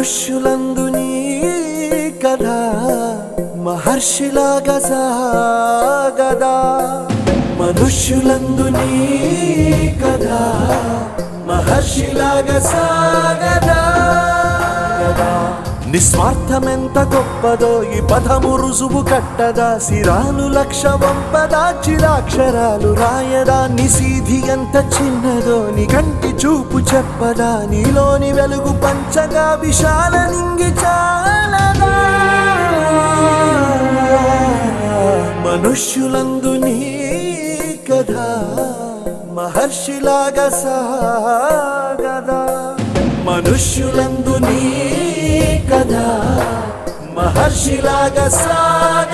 మనుష్యులందు నీ కథ మహర్షిలాగా సాగదా మనుష్యులందు నీ కథ మహర్షిలాగా సాగదా నిస్వార్థమెంత గొప్పదో ఈ పదము రుజువు కట్టదా సిరాలు లక్ష వంపదా చిరాక్షరాలు రాయదా నిసీధి ఎంత చిన్నదో నీ కంటి చూపు చెప్పదా నీలోని వెలుగు పంచగా విశాల నింగి చాలదా మనుష్యులందు నీ కథ మహర్షిలాగా సాగదా మనుష్యులందు నీ కథ మహర్షిలాగా సాగదా